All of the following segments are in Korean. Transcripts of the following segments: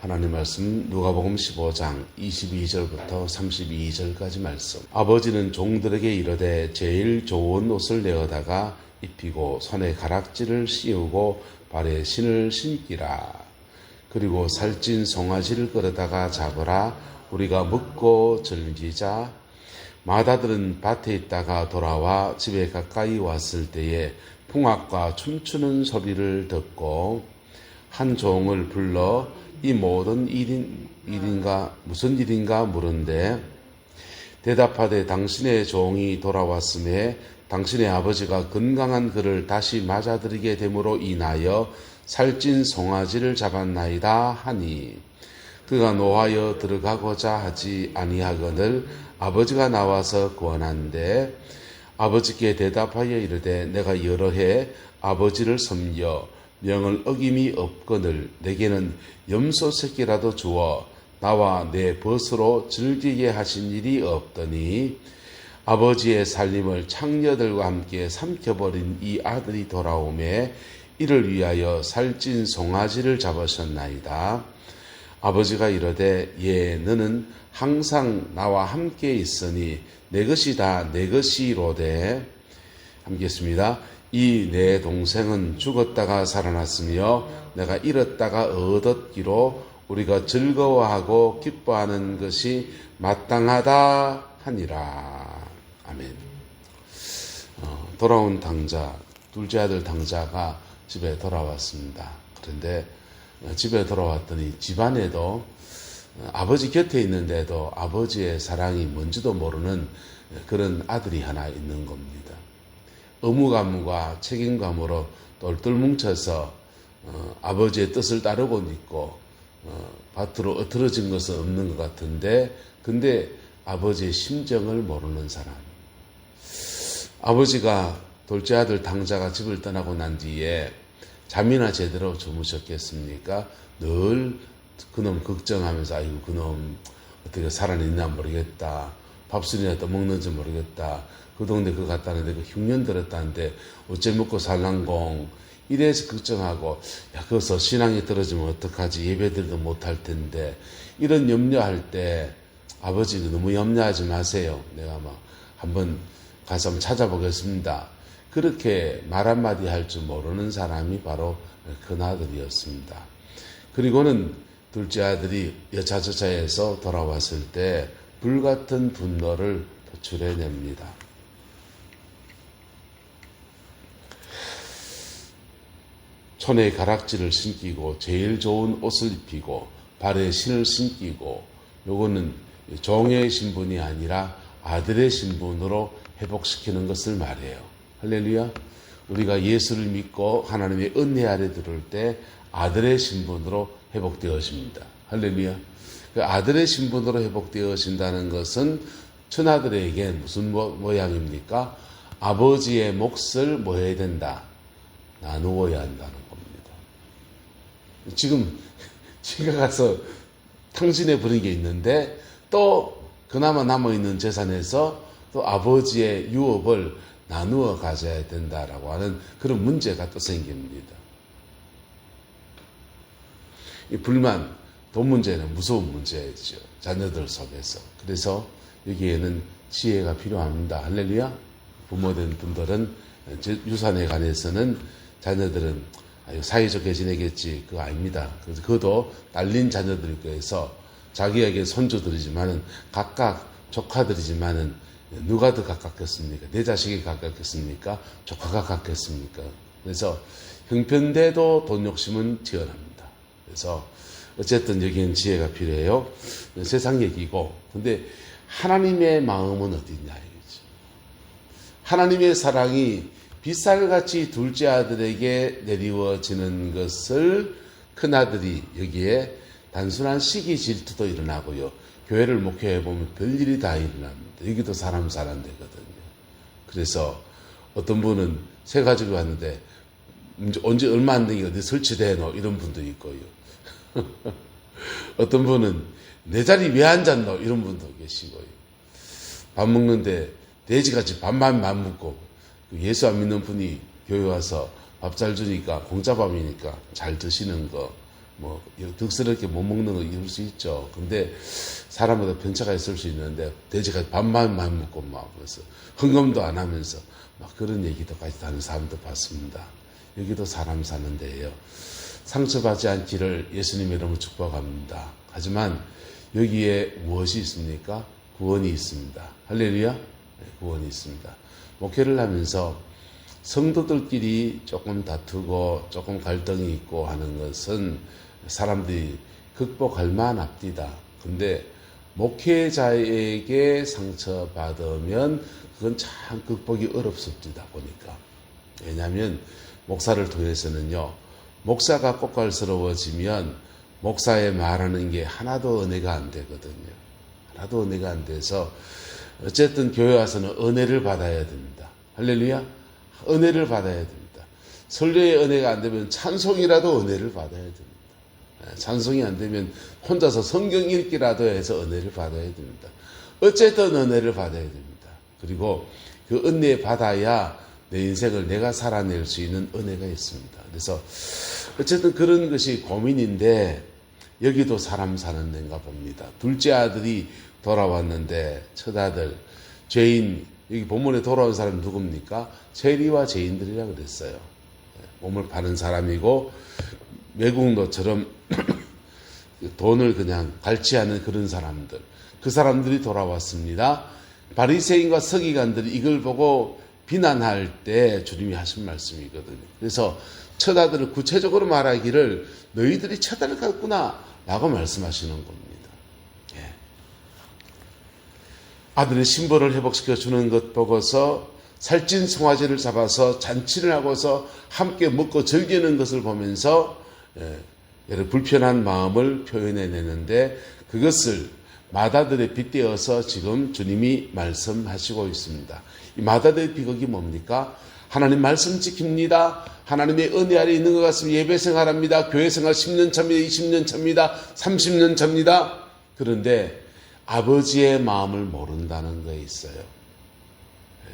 하나님 말씀 누가복음 15장 22절부터 32절까지 말씀. 아버지는 종들에게 이르되 제일 좋은 옷을 내어다가 입히고 손에 가락지를 씌우고 발에 신을 신기라. 그리고 살찐 송아지를 끌어다가 잡으라. 우리가 먹고 즐기자. 마다들은 밭에 있다가 돌아와 집에 가까이 왔을 때에 풍악과 춤추는 소리를 듣고 한 종을 불러 이 모든 일인가 무슨 일인가 물은데 대답하되 당신의 종이 돌아왔음에 당신의 아버지가 건강한 그를 다시 맞아들이게 됨으로 인하여 살찐 송아지를 잡았나이다 하니 그가 노하여 들어가고자 하지 아니하거늘 아버지가 나와서 권한대 아버지께 대답하여 이르되 내가 여러 해 아버지를 섬겨 명을 어김이 없거늘 내게는 염소 새끼라도 주어 나와 내 벗으로 즐기게 하신 일이 없더니 아버지의 살림을 창녀들과 함께 삼켜버린 이 아들이 돌아오매 이를 위하여 살찐 송아지를 잡으셨나이다. 아버지가 이르되 너는 항상 나와 함께 있으니 내 것이 다 내 것이로되 함께 했습니다. 이 내 동생은 죽었다가 살아났으며 내가 잃었다가 얻었기로 우리가 즐거워하고 기뻐하는 것이 마땅하다 하니라. 아멘. 돌아온 당자, 둘째 아들 당자가 집에 돌아왔습니다. 그런데 집에 돌아왔더니 집안에도 아버지 곁에 있는데도 아버지의 사랑이 뭔지도 모르는 그런 아들이 하나 있는 겁니다. 의무감과 책임감으로 똘똘 뭉쳐서 아버지의 뜻을 따르고 있고 밭으로 엎드러진 것은 없는 것 같은데 근데 아버지의 심정을 모르는 사람. 아버지가 둘째 아들 당자가 집을 떠나고 난 뒤에 잠이나 제대로 주무셨겠습니까? 늘 그놈 걱정하면서 아이고 그놈 어떻게 살아있나 모르겠다. 밥술이나 또 먹는지 모르겠다. 그 동네 그거 갔다는데 그 흉년 들었다는데 어째 먹고 살랑공 이래서 걱정하고 야 거기서 신앙이 떨어지면 어떡하지 예배들도 못할 텐데 이런 염려할 때 아버지도 너무 염려하지 마세요. 내가 막 한번 가서 한번 찾아보겠습니다. 그렇게 말 한마디 할 줄 모르는 사람이 바로 큰아들이었습니다. 그리고는 둘째 아들이 여차저차해서 돌아왔을 때 불같은 분노를 표출해냅니다. 손에 가락지를 신기고 제일 좋은 옷을 입히고 발에 신을 신기고 요거는 종의 신분이 아니라 아들의 신분으로 회복시키는 것을 말해요. 할렐루야. 우리가 예수를 믿고 하나님의 은혜 아래 들어올 때 아들의 신분으로 회복되어집니다. 할렐루야. 그 아들의 신분으로 회복되어진다는 것은 천아들에게 무슨 모양입니까? 아버지의 몫을 뭐 해야 된다? 나누어야 한다는 겁니다. 지금 지가 가서 탕진해 버린 게 있는데 또 그나마 남아있는 재산에서 또 아버지의 유업을 나누어 가져야 된다라고 하는 그런 문제가 또 생깁니다. 이 불만, 돈 문제는 무서운 문제죠. 자녀들 속에서. 그래서 여기에는 지혜가 필요합니다. 할렐루야. 부모된 분들은 유산에 관해서는 자녀들은 사이좋게 지내겠지. 그거 아닙니다. 그래서 그것도 딸린 자녀들일 거여서 자기에게 손주들이지만은 각각 조카들이지만은 누가 더 가깝겠습니까? 내 자식이 가깝겠습니까? 조카가 가깝겠습니까? 그래서 형편대도 돈 욕심은 튀어납니다. 그래서 어쨌든 여기는 지혜가 필요해요. 세상 얘기고. 근데 하나님의 마음은 어디냐 이거죠. 하나님의 사랑이 빗살같이 둘째 아들에게 내리워지는 것을 큰아들이 여기에 단순한 시기 질투도 일어나고요. 교회를 목회해 보면 별일이 다 일어납니다. 여기도 사람 되거든요. 그래서 어떤 분은 새 가지고 왔는데 언제 얼마 안 되니까 어디 설치돼 놓 이런 분도 있고요. 어떤 분은 내 자리 왜 앉았노 이런 분도 계시고요. 밥 먹는데 돼지같이 밥만 먹고 예수 안 믿는 분이 교회 와서 밥 잘 주니까 공짜밥이니까 잘 드시는 거 뭐 득스럽게 못 먹는 거 이럴 수 있죠. 근데 사람마다 편차가 있을 수 있는데 돼지가 밥만 먹고 막 그래서 헌금도 안 하면서 막 그런 얘기도까지 하는 사람도 봤습니다. 여기도 사람 사는 데예요. 상처받지 않기를 예수님 이름으로 축복합니다. 하지만 여기에 무엇이 있습니까? 구원이 있습니다. 할렐루야. 네, 구원이 있습니다. 목회를 하면서 성도들끼리 조금 다투고 조금 갈등이 있고 하는 것은 사람들이 극복할 만합니다. 근데 목회자에게 상처받으면 그건 참 극복이 어렵습니다. 보니까. 왜냐하면 목사를 통해서는요. 목사가 꽃갈스러워지면 목사의 말하는 게 하나도 은혜가 안 되거든요. 하나도 은혜가 안 돼서 어쨌든 교회 와서는 은혜를 받아야 됩니다. 할렐루야. 은혜를 받아야 됩니다. 설교의 은혜가 안 되면 찬송이라도 은혜를 받아야 됩니다. 찬송이 안 되면 혼자서 성경 읽기라도 해서 은혜를 받아야 됩니다. 어쨌든 은혜를 받아야 됩니다. 그리고 그 은혜 받아야 내 인생을 내가 살아낼 수 있는 은혜가 있습니다. 그래서 어쨌든 그런 것이 고민인데 여기도 사람 사는 데인가 봅니다. 둘째 아들이 돌아왔는데 첫 아들 죄인, 여기 본문에 돌아온 사람이 누굽니까? 세리와 죄인들이라 그랬어요. 몸을 파는 사람이고 외국노처럼 돈을 그냥 갈취하는 그런 사람들, 그 사람들이 돌아왔습니다. 바리새인과 서기관들이 이걸 보고 비난할 때 주님이 하신 말씀이거든요. 그래서 첫 아들을 구체적으로 말하기를 너희들이 첫 아들을 갖구나 라고 말씀하시는 겁니다. 예. 아들의 신분을 회복시켜 주는 것 보고서 살찐 송아지를 잡아서 잔치를 하고서 함께 먹고 즐기는 것을 보면서 여러 불편한 마음을 표현해내는데 그것을 마다들의 빗대어서 지금 주님이 말씀하시고 있습니다. 이 마다들의 비극이 뭡니까? 하나님 말씀 지킵니다. 하나님의 은혜 아래 있는 것 같으면 예배 생활합니다. 교회 생활 10년 차입니다. 20년 차입니다. 30년 차입니다. 그런데 아버지의 마음을 모른다는 것이 있어요.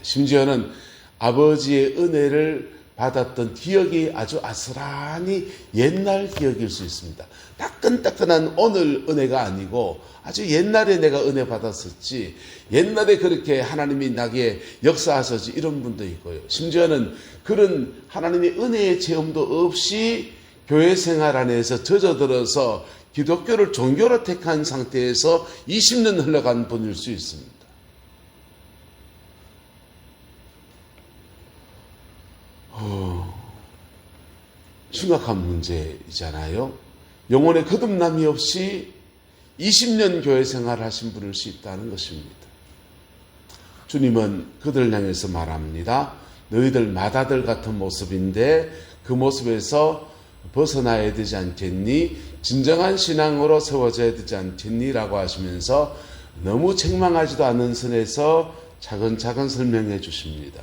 심지어는 아버지의 은혜를 받았던 기억이 아주 아스라니 옛날 기억일 수 있습니다. 따끈따끈한 오늘 은혜가 아니고 아주 옛날에 내가 은혜 받았었지, 옛날에 그렇게 하나님이 나에게 역사하셨지, 이런 분도 있고요. 심지어는 그런 하나님의 은혜의 체험도 없이 교회 생활 안에서 젖어들어서 기독교를 종교로 택한 상태에서 20년 흘러간 분일 수 있습니다. 심각한 문제이잖아요. 영혼의 거듭남이 없이 20년 교회 생활을 하신 분일 수 있다는 것입니다. 주님은 그들을 향해서 말합니다. 너희들 마다들 같은 모습인데 그 모습에서 벗어나야 되지 않겠니? 진정한 신앙으로 세워져야 되지 않겠니? 라고 하시면서 너무 책망하지도 않은 선에서 차근차근 설명해 주십니다.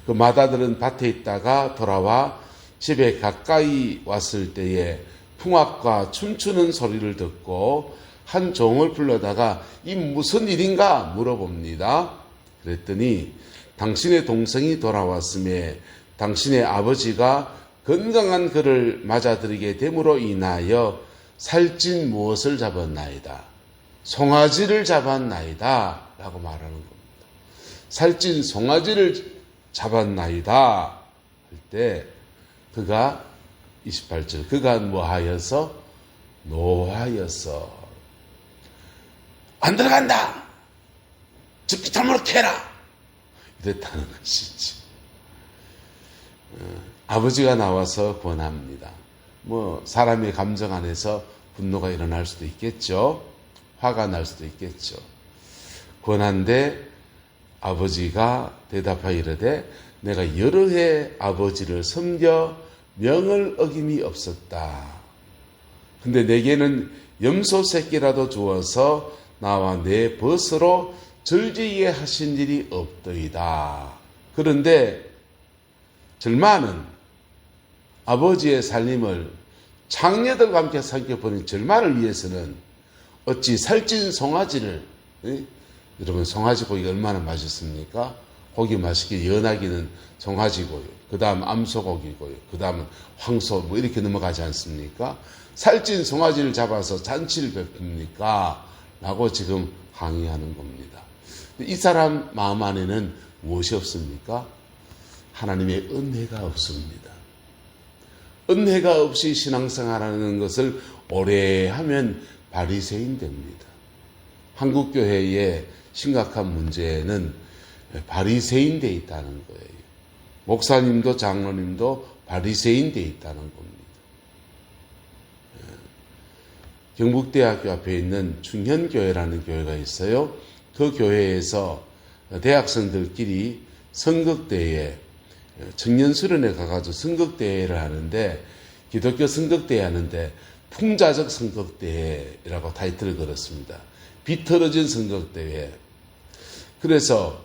그 마다들은 밭에 있다가 돌아와 집에 가까이 왔을 때에 풍악과 춤추는 소리를 듣고 한 종을 불러다가 이 무슨 일인가 물어봅니다. 그랬더니 당신의 동생이 돌아왔음에 당신의 아버지가 건강한 그를 맞아들이게 됨으로 인하여 살찐 무엇을 잡았나이다. 송아지를 잡았나이다. 라고 말하는 겁니다. 살찐 송아지를 잡았나이다. 할 때 그가 28절 그가 뭐하여서? 노하여서 안 들어간다. 죽기 털무럭 해라. 이랬다는 것이지. 아버지가 나와서 권합니다. 뭐 사람의 감정 안에서 분노가 일어날 수도 있겠죠. 화가 날 수도 있겠죠. 권한데 아버지가 대답하여 이르되 내가 여러 해 아버지를 섬겨 명을 어김이 없었다. 근데 내게는 염소 새끼라도 주어서 나와 내 벗으로 절제하게 하신 일이 없더이다. 그런데 절마는 아버지의 살림을 장녀들과 함께 살펴보는 절마를 위해서는 어찌 살찐 송아지를, 여러분 송아지 고기가 얼마나 맛있습니까? 고기 맛있게 연하기는 송아지고요. 그 다음 암소고기고요. 그 다음은 황소 뭐 이렇게 넘어가지 않습니까? 살찐 송아지를 잡아서 잔치를 베풉니까? 라고 지금 항의하는 겁니다. 이 사람 마음 안에는 무엇이 없습니까? 하나님의 은혜가 없습니다. 은혜가 없이 신앙생활하는 것을 오래 하면 바리새인 됩니다. 한국 교회의 심각한 문제는 바리새인 돼 있다는 거예요. 목사님도 장로님도 바리새인 돼 있다는 겁니다. 경북대학교 앞에 있는 충현교회라는 교회가 있어요. 그 교회에서 대학생들끼리 선극대회, 청년수련회 가가지고 선극대회를 하는데, 기독교 선극대회 하는데 풍자적 선극대회라고 타이틀을 걸었습니다. 비틀어진 선극대회. 그래서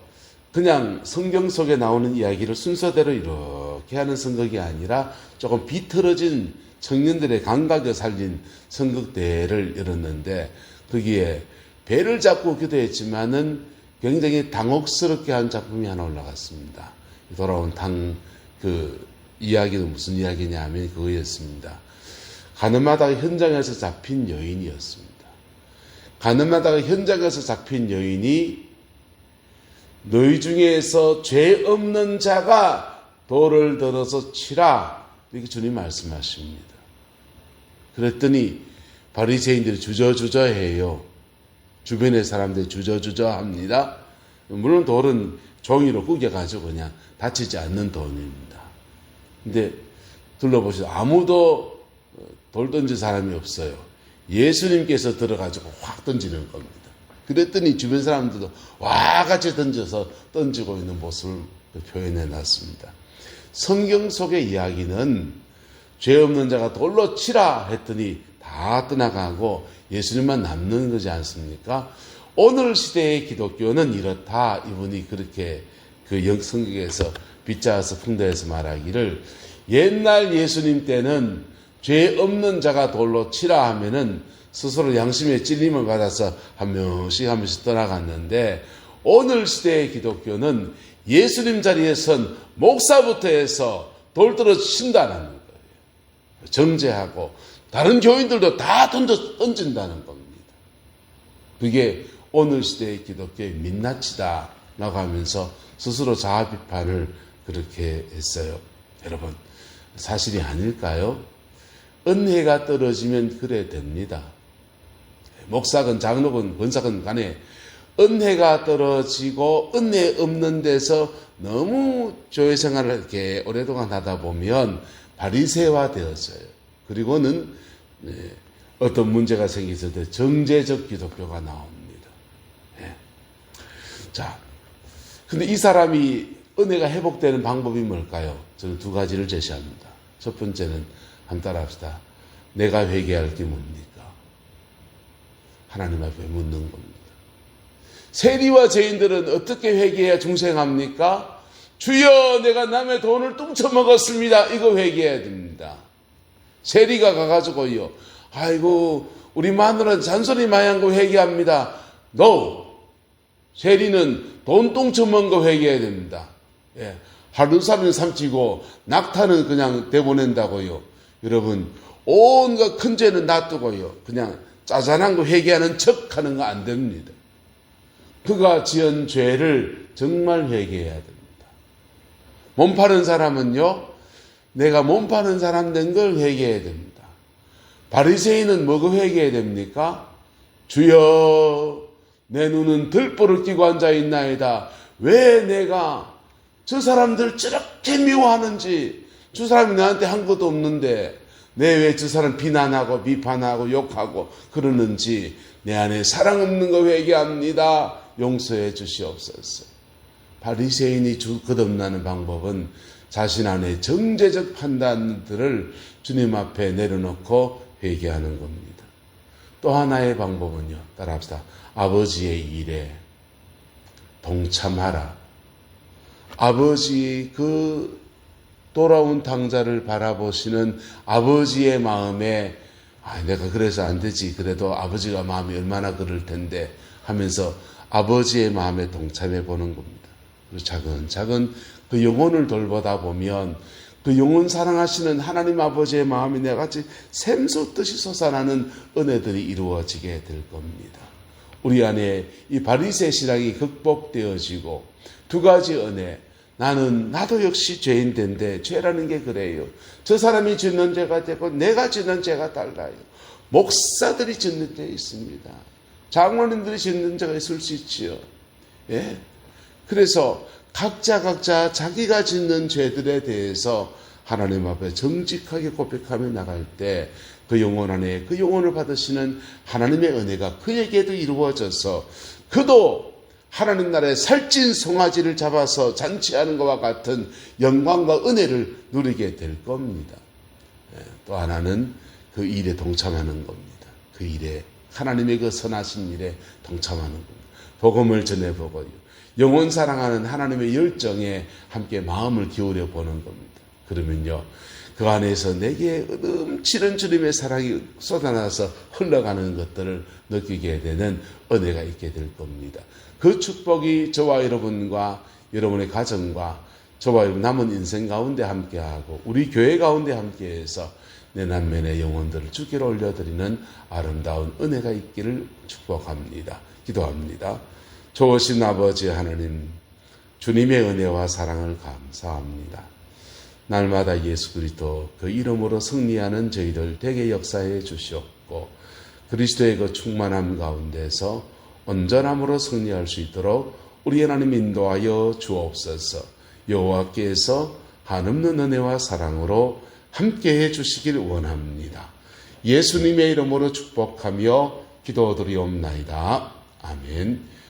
그냥 성경 속에 나오는 이야기를 순서대로 이렇게 하는 선극이 아니라 조금 비틀어진 청년들의 감각을 살린 선극대회를 열었는데, 거기에 배를 잡고 기도했지만은 굉장히 당혹스럽게 한 작품이 하나 올라갔습니다. 돌아온 이야기는 무슨 이야기냐 하면 그거였습니다. 가늠하다가 현장에서 잡힌 여인이었습니다. 가늠하다가 현장에서 잡힌 여인이 너희 중에서 죄 없는 자가 돌을 들어서 치라, 이렇게 주님 말씀하십니다. 그랬더니 바리새인들이 주저주저해요. 주변의 사람들이 주저주저합니다. 물론 돌은 종이로 구겨가지고 그냥 다치지 않는 돌입니다. 근데 둘러보시죠. 아무도 돌 던질 사람이 없어요. 예수님께서 들어가지고 확 던지는 겁니다. 그랬더니 주변 사람들도 와 같이 던지고 있는 모습을 표현해 놨습니다. 성경 속의 이야기는 죄 없는 자가 돌로 치라 했더니 다 떠나가고 예수님만 남는 거지 않습니까? 오늘 시대의 기독교는 이렇다. 이분이 그렇게 성경에서 빗자서 풍자해서 말하기를, 옛날 예수님 때는 죄 없는 자가 돌로 치라 하면은 스스로 양심의 찔림을 받아서 한 명씩 떠나갔는데, 오늘 시대의 기독교는 예수님 자리에 선 목사부터 해서 돌 들어 친다는 거예요. 정죄하고 다른 교인들도 다 던진다는 겁니다. 그게 오늘 시대의 기독교의 민낯이다라고 하면서 스스로 자아 비판을 그렇게 했어요. 여러분, 사실이 아닐까요? 은혜가 떨어지면 그래 됩니다. 목사건 장로건 권사건 간에 은혜가 떨어지고 은혜 없는 데서 너무 교회 생활을 이렇게 오랫동안 하다 보면 바리새화 되어져요. 그리고는 어떤 문제가 생겼을 때 정제적 기독교가 나옵니다. 자, 근데 이 사람이 은혜가 회복되는 방법이 뭘까요? 저는 두 가지를 제시합니다. 첫 번째는 한번 따라합시다. 내가 회개할 게 뭡니까? 하나님 앞에 묻는 겁니다. 세리와 죄인들은 어떻게 회개해야 중생합니까? 주여, 내가 남의 돈을 뚱쳐먹었습니다. 이거 회개해야 됩니다. 세리가 가가지고요, 아이고 우리 마누라는 잔소리 많이 한 거 회개합니다. No! 세리는 돈 뚱쳐먹은 거 회개해야 됩니다. 하루살이는 삼키고 낙타는 그냥 내보낸다고요. 여러분, 온갖 큰 죄는 놔두고요, 그냥 짜잔한 거 회개하는 척 하는 거 안 됩니다. 그가 지은 죄를 정말 회개해야 됩니다. 몸 파는 사람은요, 내가 몸 파는 사람 된 걸 회개해야 됩니다. 바리새인은 뭐가 회개해야 됩니까? 주여, 내 눈은 들보를 끼고 앉아있나이다. 왜 내가 저 사람들 저렇게 미워하는지, 저 사람이 나한테 한 것도 없는데 내 왜 저 사람 비난하고 비판하고 욕하고 그러는지 내 안에 사랑 없는 거 회개합니다. 용서해 주시옵소서. 바리새인이 거듭나는 방법은 자신 안에 정죄적 판단들을 주님 앞에 내려놓고 회개하는 겁니다. 또 하나의 방법은요, 따라합시다. 아버지의 일에 동참하라. 아버지의 그 돌아온 탕자를 바라보시는 아버지의 마음에, 내가 그래서 안 되지, 그래도 아버지가 마음이 얼마나 그럴 텐데 하면서 아버지의 마음에 동참해 보는 겁니다. 그리고 차근차근 그 영혼을 돌보다 보면 그 영원 사랑하시는 하나님 아버지의 마음이 내같이 샘솟듯이 솟아나는 은혜들이 이루어지게 될 겁니다. 우리 안에 이 바리새 신앙이 극복되어지고 두 가지 은혜, 나도 역시 죄인인데 죄라는 게 그래요. 저 사람이 짓는 죄가 되고 내가 짓는 죄가 달라요. 목사들이 짓는 죄 있습니다. 장로님들이 짓는 죄가 있을 수 있지요. 예? 그래서 각자 자기가 짓는 죄들에 대해서 하나님 앞에 정직하게 고백하며 나갈 때 그 영혼 안에 그 영혼을 받으시는 하나님의 은혜가 그에게도 이루어져서 그도 하나님 나라의 살찐 송아지를 잡아서 잔치하는 것과 같은 영광과 은혜를 누리게 될 겁니다. 또 하나는 그 일에 동참하는 겁니다. 그 일에 하나님의 그 선하신 일에 동참하는 겁니다. 복음을 전해보고요. 영혼 사랑하는 하나님의 열정에 함께 마음을 기울여 보는 겁니다. 그러면요, 그 안에서 내게 넘치는 주님의 사랑이 쏟아나서 흘러가는 것들을 느끼게 되는 은혜가 있게 될 겁니다. 그 축복이 저와 여러분과 여러분의 가정과 저와 여러분 남은 인생 가운데 함께하고 우리 교회 가운데 함께해서 내 남면의 영혼들을 주께로 올려드리는 아름다운 은혜가 있기를 축복합니다. 기도합니다. 좋으신 아버지 하나님, 주님의 은혜와 사랑을 감사합니다. 날마다 예수 그리스도 그 이름으로 승리하는 저희들 되게 역사해 주시옵고 그리스도의 그 충만함 가운데서 온전함으로 승리할 수 있도록 우리 하나님 인도하여 주옵소서. 여호와께서 한없는 은혜와 사랑으로 함께해 주시길 원합니다. 예수님의 이름으로 축복하며 기도드리옵나이다. 아멘.